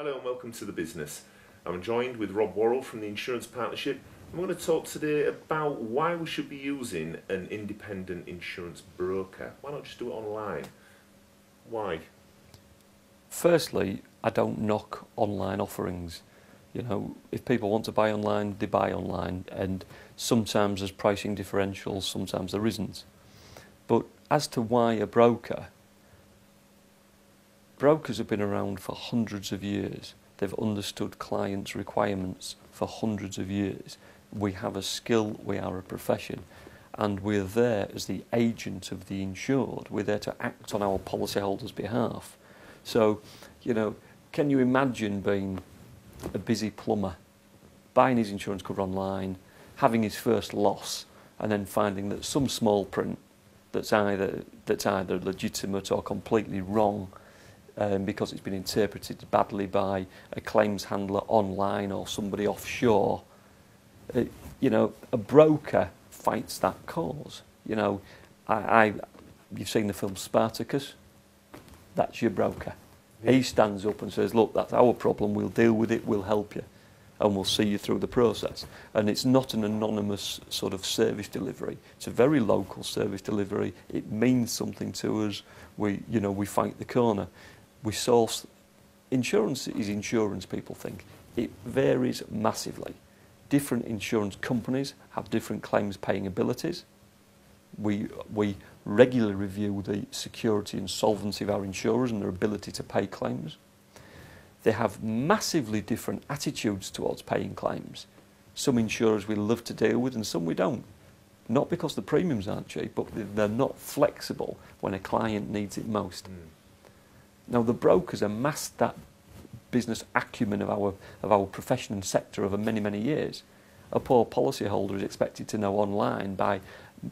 Hello and welcome to The Business. I'm joined with Rob Worrell from the Insurance Partnership. I'm going to talk today about why we should be using an independent insurance broker. Why not just do it online? Why? Firstly, I don't knock online offerings. You know, if people want to buy online, they buy online, and sometimes there's pricing differentials, sometimes there isn't. But as to why a broker, brokers have been around for hundreds of years. They've understood clients' requirements for hundreds of years. We have a skill, we are a profession, and we're there as the agent of the insured. We're there to act on our policyholders' behalf. So, you know, can you imagine being a busy plumber, buying his insurance cover online, having his first loss, and then finding that some small print that's either legitimate or completely wrong because it's been interpreted badly by a claims handler online or somebody offshore. You know, a broker fights that cause. You know, you've seen the film Spartacus. That's your broker. Yeah. He stands up and says, look, that's our problem, we'll deal with it, we'll help you, and we'll see you through the process. And it's not an anonymous sort of service delivery. It's a very local service delivery. It means something to us. We fight the corner. We source. Insurance is insurance, people think. It varies massively. Different insurance companies have different claims paying abilities. We regularly review the security and solvency of our insurers and their ability to pay claims. They have massively different attitudes towards paying claims. Some insurers we love to deal with and some we don't. Not because the premiums aren't cheap, but they're not flexible when a client needs it most. Now, the brokers amassed that business acumen of our profession and sector over many, many years. A poor policyholder is expected to know online by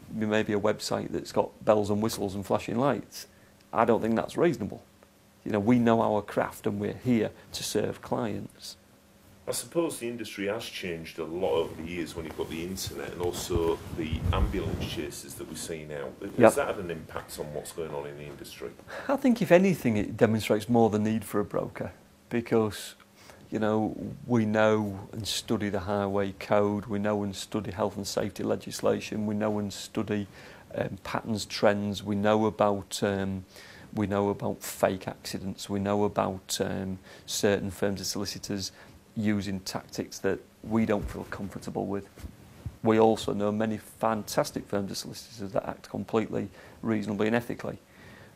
maybe a website that's got bells and whistles and flashing lights. I don't think that's reasonable. You know, we know our craft and we're here to serve clients. I suppose the industry has changed a lot over the years when you've got the internet and also the ambulance chases that we see now. Has that had an impact on what's going on in the industry? I think if anything it demonstrates more the need for a broker because, you know, we know and study the highway code, we know and study health and safety legislation, we know and study patterns, trends, we know about fake accidents, we know about certain firms of solicitors using tactics that we don't feel comfortable with. We also know many fantastic firms of solicitors that act completely reasonably and ethically.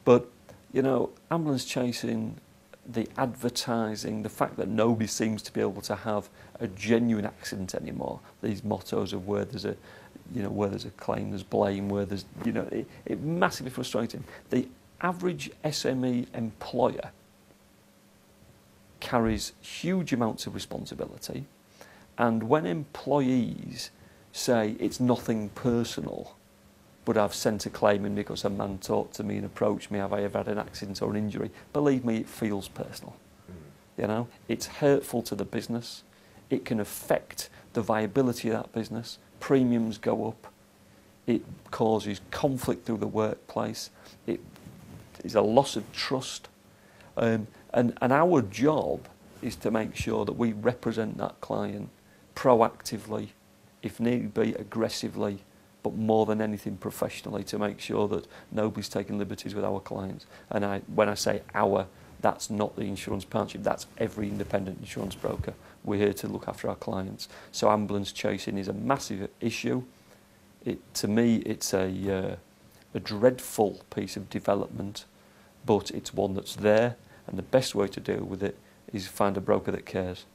But, you know, ambulance chasing, the advertising, the fact that nobody seems to be able to have a genuine accident anymore, these mottos of where there's a claim, there's blame, where there's, you know, it massively frustrating. The average SME employer carries huge amounts of responsibility, and when employees say it's nothing personal, but I've sent a claim in because a man talked to me and approached me, have I ever had an accident or an injury? Believe me, it feels personal. You know, it's hurtful to the business. It can affect the viability of that business. Premiums go up. It causes conflict through the workplace. It is a loss of trust. And our job is to make sure that we represent that client proactively, if need be, aggressively, but more than anything professionally, to make sure that nobody's taking liberties with our clients. And when I say our, that's not the insurance partnership, that's every independent insurance broker. We're here to look after our clients. So ambulance chasing is a massive issue. To me, it's a dreadful piece of development, but it's one that's there, and the best way to deal with it is find a broker that cares.